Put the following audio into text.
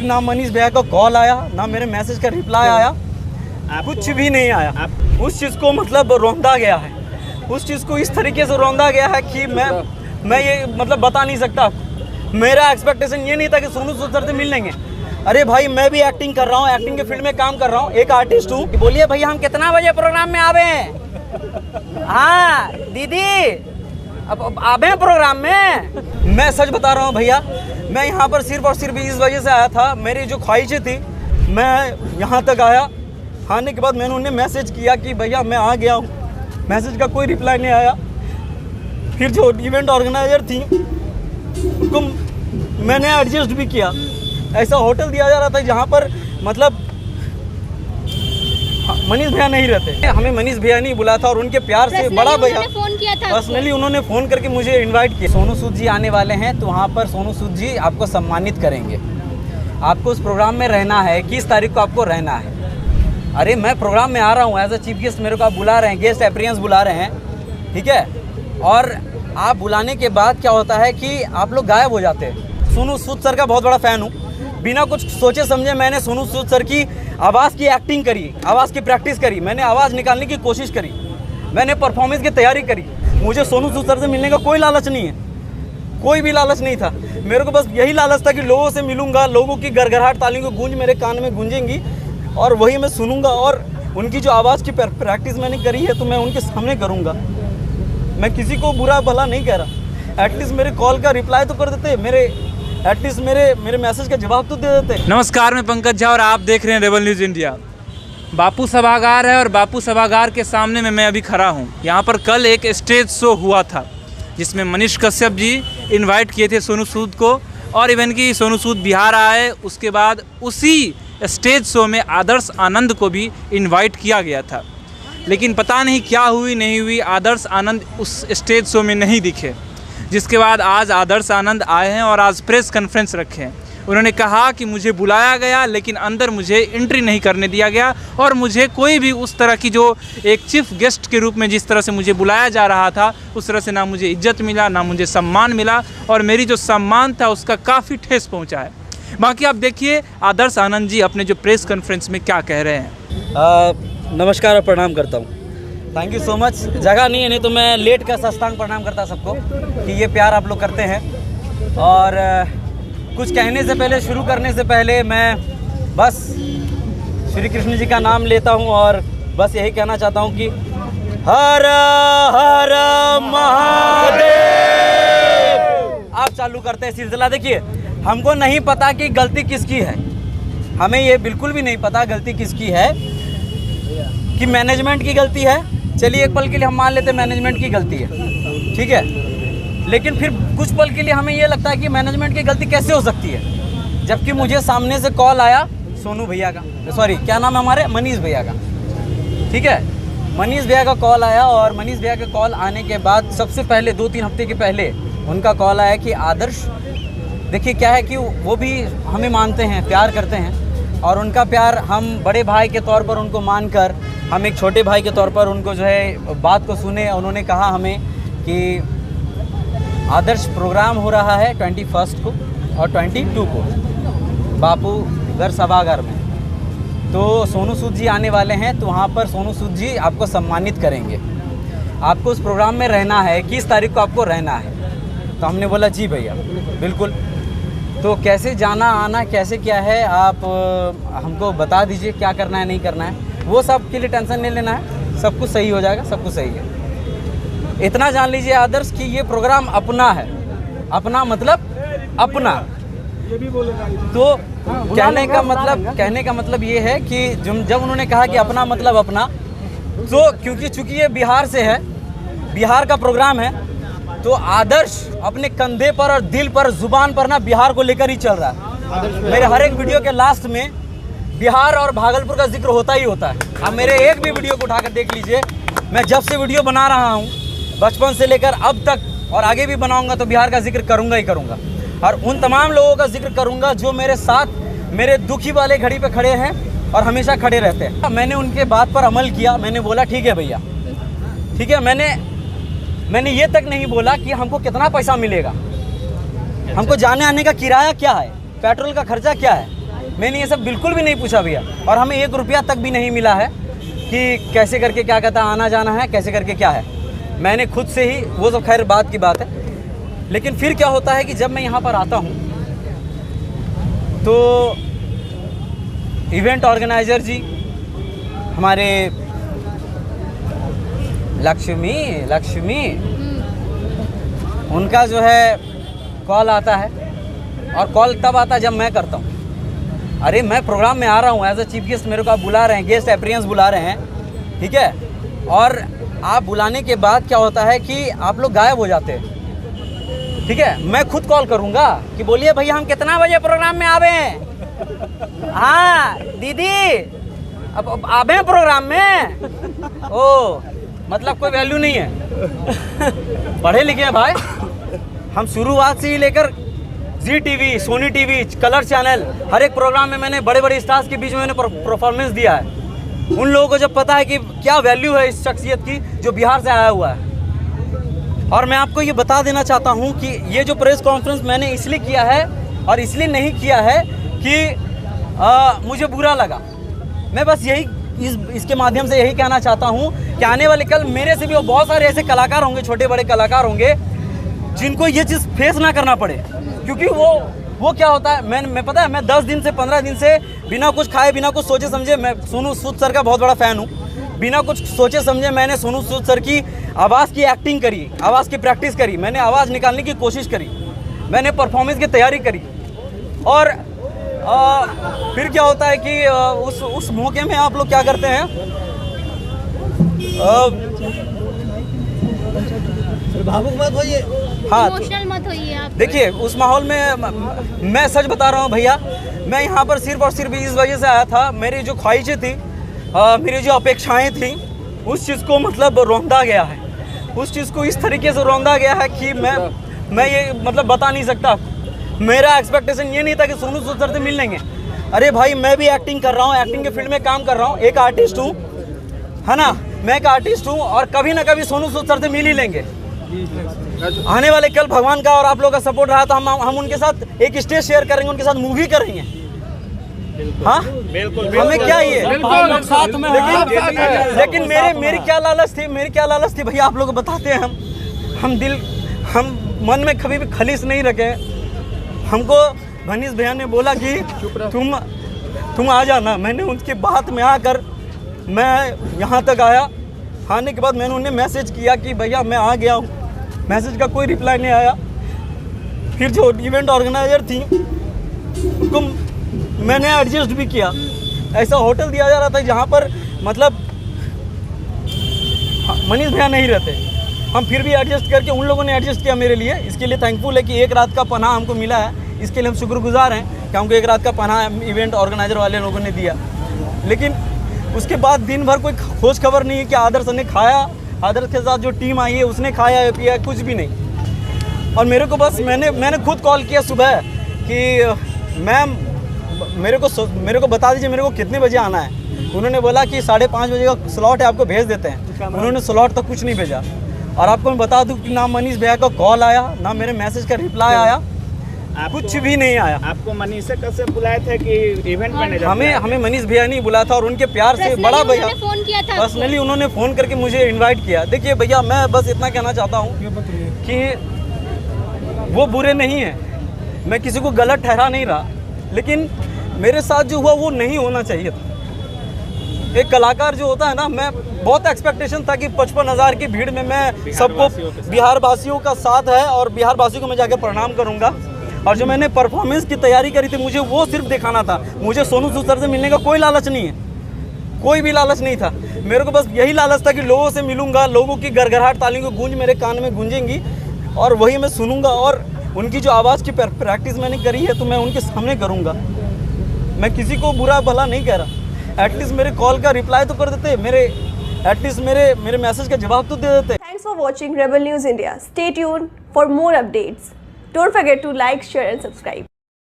ना मनीष भैया का कॉल आया, ना मेरे मैसेज का रिप्लाई आया, कुछ भी नहीं आया। उस चीज़ को मतलब रौंदा गया है, उस चीज़ को इस तरीके से रौंदा गया है कि मैं ये मतलब बता नहीं सकता। मेरा एक्सपेक्टेशन ये नहीं था कि सोनू सूद सर से मिल लेंगे। अरे भाई मैं भी एक्टिंग कर रहा हूँ, एक्टिंग के फील्ड में काम कर रहा हूँ, एक आर्टिस्ट हूँ। बोलिए भैया हम कितना बजे प्रोग्राम में आवे? हाँ दीदी अब आवे प्रोग्राम में। मैं सच बता रहा हूँ भैया, मैं यहाँ पर सिर्फ और सिर्फ इस वजह से आया था, मेरी जो ख्वाहिशें थी, मैं यहाँ तक आया। आने के बाद मैंने उन्हें मैसेज किया कि भैया मैं आ गया हूँ, मैसेज का कोई रिप्लाई नहीं आया। फिर जो इवेंट ऑर्गेनाइजर थी उनको मैंने एडजस्ट भी किया। ऐसा होटल दिया जा रहा था जहाँ पर मतलब मनीष भैया नहीं रहते, हमें मनीष भैया नहीं बुलाया था और उनके प्यार से बड़ा भैया फोन किया था, पर्सनली उन्होंने फ़ोन करके मुझे इनवाइट किया। सोनू सूद जी आने वाले हैं तो वहाँ पर सोनू सूद जी आपको सम्मानित करेंगे। आपको उस प्रोग्राम में रहना है, 21 तारीख को आपको रहना है। अरे मैं प्रोग्राम में आ रहा हूँ एज अ चीफ गेस्ट, मेरे को आप बुला रहे हैं, गेस्ट अपीयरेंस बुला रहे हैं, ठीक है। और आप बुलाने के बाद क्या होता है कि आप लोग गायब हो जाते हैं। सोनू सूद सर का बहुत बड़ा फ़ैन हूँ, बिना कुछ सोचे समझे मैंने सोनू सूद सर की आवाज़ की एक्टिंग करी, आवाज़ की प्रैक्टिस करी, मैंने आवाज़ निकालने की कोशिश करी, मैंने परफॉर्मेंस की तैयारी करी। मुझे सोनू सूद सर से मिलने का कोई लालच नहीं है, कोई भी लालच नहीं था। मेरे को बस यही लालच था कि लोगों से मिलूंगा, लोगों की गड़गड़ाहट तालियों की गूंज मेरे कान में गूंजेंगी और वही मैं सुनूंगा। और उनकी जो आवाज़ की प्रैक्टिस मैंने करी है तो मैं उनके सामने करूँगा। मैं किसी को बुरा भला नहीं कह रहा, एटलीस्ट मेरे कॉल का रिप्लाई तो कर देते, एटलीस्ट मेरे मैसेज का जवाब तो दे देते। नमस्कार, मैं पंकज झा और आप देख रहे हैं रेबल न्यूज़ इंडिया। बापू सभागार है और बापू सभागार के सामने में मैं अभी खड़ा हूँ। यहाँ पर कल एक स्टेज शो हुआ था जिसमें मनीष कश्यप जी इनवाइट किए थे सोनू सूद को, और इवन कि सोनू सूद बिहार आए, उसके बाद उसी स्टेज शो में आदर्श आनंद को भी इनवाइट किया गया था। लेकिन पता नहीं क्या हुई नहीं हुई, आदर्श आनंद उस स्टेज शो में नहीं दिखे, जिसके बाद आज आदर्श आनंद आए हैं और आज प्रेस कॉन्फ्रेंस रखे हैं। उन्होंने कहा कि मुझे बुलाया गया लेकिन अंदर मुझे एंट्री नहीं करने दिया गया और मुझे कोई भी उस तरह की जो एक चीफ गेस्ट के रूप में जिस तरह से मुझे बुलाया जा रहा था उस तरह से ना मुझे इज्जत मिला, ना मुझे सम्मान मिला, और मेरी जो सम्मान था उसका काफ़ी ठेस पहुंचा है। बाकी आप देखिए आदर्श आनंद जी अपने जो प्रेस कॉन्फ्रेंस में क्या कह रहे हैं। नमस्कार और प्रणाम करता हूँ, थैंक यू सो मच। जगह नहीं है, नहीं तो मैं लेट का साष्टांग प्रणाम करता सबको कि ये प्यार आप लोग करते हैं। और कुछ कहने से पहले, शुरू करने से पहले मैं बस श्री कृष्ण जी का नाम लेता हूँ और बस यही कहना चाहता हूँ कि हर हर महादेव। आप चालू करते हैं सिलसिला। देखिए हमको नहीं पता कि गलती किसकी है, हमें ये बिल्कुल भी नहीं पता गलती किसकी है, कि मैनेजमेंट की गलती है। चलिए एक पल के लिए हम मान लेते हैं मैनेजमेंट की गलती है, ठीक है। लेकिन फिर कुछ पल के लिए हमें ये लगता है कि मैनेजमेंट की गलती कैसे हो सकती है, जबकि मुझे सामने से कॉल आया सोनू भैया का, सॉरी क्या नाम है हमारे, मनीष भैया का, ठीक है। मनीष भैया का कॉल आया और मनीष भैया का कॉल आने के बाद सबसे पहले 2-3 हफ्ते के पहले उनका कॉल आया कि आदर्श, देखिए क्या है कि वो भी हमें मानते हैं, प्यार करते हैं, और उनका प्यार हम बड़े भाई के तौर पर उनको मानकर हम एक छोटे भाई के तौर पर उनको जो है बात को सुने। उन्होंने कहा हमें कि आदर्श प्रोग्राम हो रहा है 21 को और 22 को बापू घर सभागार में, तो सोनू सूद जी आने वाले हैं, तो वहाँ पर सोनू सूद जी आपको सम्मानित करेंगे। आपको उस प्रोग्राम में रहना है, 21 तारीख को आपको रहना है। तो हमने बोला जी भैया बिल्कुल। तो कैसे जाना आना कैसे क्या है आप हमको बता दीजिए, क्या करना है नहीं करना है, वो सब के लिए टेंशन नहीं लेना है, सब कुछ सही हो जाएगा, सब कुछ सही है। इतना जान लीजिए आदर्श कि ये प्रोग्राम अपना है, अपना मतलब अपना। तो कहने का मतलब ये है कि जब उन्होंने कहा कि अपना मतलब अपना, तो क्योंकि चूंकि ये बिहार से है, बिहार का प्रोग्राम है, तो आदर्श अपने कंधे पर और दिल पर, जुबान पर ना बिहार को लेकर ही चल रहा है। मेरे हर एक वीडियो के लास्ट में बिहार और भागलपुर का जिक्र होता ही होता है। आप मेरे एक भी वीडियो को उठाकर देख लीजिए, मैं जब से वीडियो बना रहा हूँ बचपन से लेकर अब तक और आगे भी बनाऊंगा तो बिहार का जिक्र करूंगा ही करूंगा, और उन तमाम लोगों का जिक्र करूंगा जो मेरे साथ मेरे दुखी वाले घड़ी पे खड़े हैं और हमेशा खड़े रहते हैं। मैंने उनके बात पर अमल किया, मैंने बोला ठीक है भैया, ठीक है। मैंने ये तक नहीं बोला कि हमको कितना पैसा मिलेगा, हमको जाने आने का किराया क्या है, पेट्रोल का खर्चा क्या है, मैंने ये सब बिल्कुल भी नहीं पूछा भैया, और हमें 1 रुपया तक भी नहीं मिला है कि कैसे करके क्या कहता है आना जाना है, कैसे करके क्या है। मैंने खुद से ही, वो सब खैर बात की बात है। लेकिन फिर क्या होता है कि जब मैं यहाँ पर आता हूँ तो इवेंट ऑर्गेनाइज़र जी हमारे लक्ष्मी उनका जो है कॉल आता है, और कॉल तब आता है जब मैं करता हूँ। अरे मैं प्रोग्राम में आ रहा हूँ एज अ चीफ गेस्ट, मेरे को आप बुला रहे हैं, गेस्ट अपीयरेंस बुला रहे हैं, ठीक है। और आप बुलाने के बाद क्या होता है कि आप लोग गायब हो जाते हैं, ठीक है। मैं खुद कॉल करूँगा कि बोलिए भैया हम कितना बजे प्रोग्राम में आवे हैं। हाँ दीदी अब आवे हैं प्रोग्राम में। ओ मतलब कोई वैल्यू नहीं है। पढ़े लिखे हैं भाई हम, शुरुआत से ही लेकर Zee TV, Sony TV, colour channel, हर एक प्रोग्राम में मैंने बड़े बड़े स्टार्स के बीच में मैंने परफॉर्मेंस दिया है। उन लोगों को जब पता है कि क्या वैल्यू है इस शख्सियत की जो बिहार से आया हुआ है। और मैं आपको ये बता देना चाहता हूँ कि ये जो प्रेस कॉन्फ्रेंस मैंने इसलिए किया है और इसलिए नहीं किया है कि मुझे बुरा लगा। मैं बस यही इसके माध्यम से यही कहना चाहता हूँ कि आने वाले कल मेरे से भी बहुत सारे ऐसे कलाकार होंगे, छोटे बड़े कलाकार होंगे जिनको ये चीज़ फेस ना करना पड़े। क्योंकि वो क्या होता है, मैं पता है मैं 10 दिन से 15 दिन से बिना कुछ खाए बिना कुछ सोचे समझे, मैं सोनू सूद सर का बहुत बड़ा फ़ैन हूँ, बिना कुछ सोचे समझे मैंने सोनू सूद सर की आवाज़ की एक्टिंग करी, आवाज़ की प्रैक्टिस करी, मैंने आवाज़ निकालने की कोशिश करी, मैंने परफॉर्मेंस की तैयारी करी। और फिर क्या होता है कि उस मौके में आप लोग क्या करते हैं, भावुक मत होइए, हाँ इमोशनल मत होइए आप। देखिए उस माहौल में मैं सच बता रहा हूँ भैया, मैं यहाँ पर सिर्फ और सिर्फ इस वजह से आया था, मेरी जो ख्वाहिशें थी, मेरी जो अपेक्षाएं थी, उस चीज़ को मतलब रौंदा गया है, उस चीज़ को इस तरीके से रौंदा गया है कि मैं ये मतलब बता नहीं सकता। मेरा एक्सपेक्टेशन ये नहीं था कि सोनू सूद सर से मिल लेंगे। अरे भाई मैं भी एक्टिंग कर रहा हूँ, एक्टिंग के फील्ड में काम कर रहा हूँ, एक आर्टिस्ट हूँ, है ना, मैं एक आर्टिस्ट हूँ, और कभी ना कभी सोनू सूद सर से मिल ही लेंगे। आने वाले कल भगवान का और आप लोगों का सपोर्ट रहा तो हम उनके साथ एक स्टेज शेयर करेंगे, उनके साथ मूवी करेंगे। हाँ बिल्कुल, हमें क्या ये साथ में, लेकिन मेरी क्या लालच थी भैया, आप लोग को बताते हैं हम मन में कभी भी खलीस नहीं रखे। हमको भनीश भैया ने बोला कि तुम आ जाना, मैंने उनकी बात में आकर मैं यहाँ तक आया। आने के बाद मैंने उन्हें मैसेज किया कि भैया मैं आ गया हूँ, मैसेज का कोई रिप्लाई नहीं आया। फिर जो इवेंट ऑर्गेनाइजर थी उनको मैंने एडजस्ट भी किया, ऐसा होटल दिया जा रहा था जहाँ पर मतलब मनीष भैया नहीं रहते, हम फिर भी एडजस्ट करके उन लोगों ने एडजस्ट किया मेरे लिए। इसके लिए थैंकफुल है कि एक रात का पनाह हमको मिला है, इसके लिए हम शुक्रगुजार हैं कि हमको एक रात का पनाह इवेंट ऑर्गेनाइजर वाले लोगों ने दिया। लेकिन उसके बाद दिन भर कोई खोज खबर नहीं है कि आदर्श ने खाया, आदर्श के साथ जो टीम आई है उसने खाया है पिया, कुछ भी नहीं। और मेरे को बस मैंने खुद कॉल किया सुबह कि मैम मेरे को बता दीजिए मेरे को कितने बजे आना है। उन्होंने बोला कि 5:30 बजे का स्लॉट है, आपको भेज देते हैं। उन्होंने स्लॉट तक कुछ नहीं भेजा। और आपको मैं बता दूं कि ना मनीष भैया का कॉल आया, ना मेरे मैसेज का रिप्लाई आया, कुछ भी नहीं आया। आपको मनीष से कैसे बुलाए थे कि इवेंट मैनेजर? हमें मनीष भैया नहीं बुलाया था, और उनके प्यार से बड़ा भैया फोन किया था, पर्सनली उन्होंने फ़ोन करके मुझे इनवाइट किया। देखिए भैया मैं बस इतना कहना चाहता हूँ कि वो बुरे नहीं हैं, मैं किसी को गलत ठहरा नहीं रहा, लेकिन मेरे साथ जो हुआ वो नहीं होना चाहिए था। एक कलाकार जो होता है ना, मैं बहुत एक्सपेक्टेशन था कि 55,000 की भीड़ में मैं सबको बिहार वासियों का साथ है और बिहार वासियों को मैं जाकर प्रणाम करूंगा। और जो मैंने परफॉर्मेंस की तैयारी करी थी मुझे वो सिर्फ दिखाना था। मुझे सोनू सूद सर से मिलने का कोई लालच नहीं है, कोई भी लालच नहीं था। मेरे को बस यही लालच था कि लोगों से मिलूंगा, लोगों की गड़गड़ाहट तालियों की गूंज मेरे कान में गूंजेंगी और वही मैं सुनूंगा। और उनकी जो आवाज़ की प्रैक्टिस मैंने करी है तो मैं उनके सामने करूँगा। मैं किसी को बुरा भला नहीं कह रहा, एटलीस्ट मेरे कॉल का रिप्लाई तो कर देते, एटलीस्ट मेरे मैसेज का जवाब तो दे देते। Thanks for watching Rebel News India. Stay tuned for more updates. Don't forget to like, share and subscribe.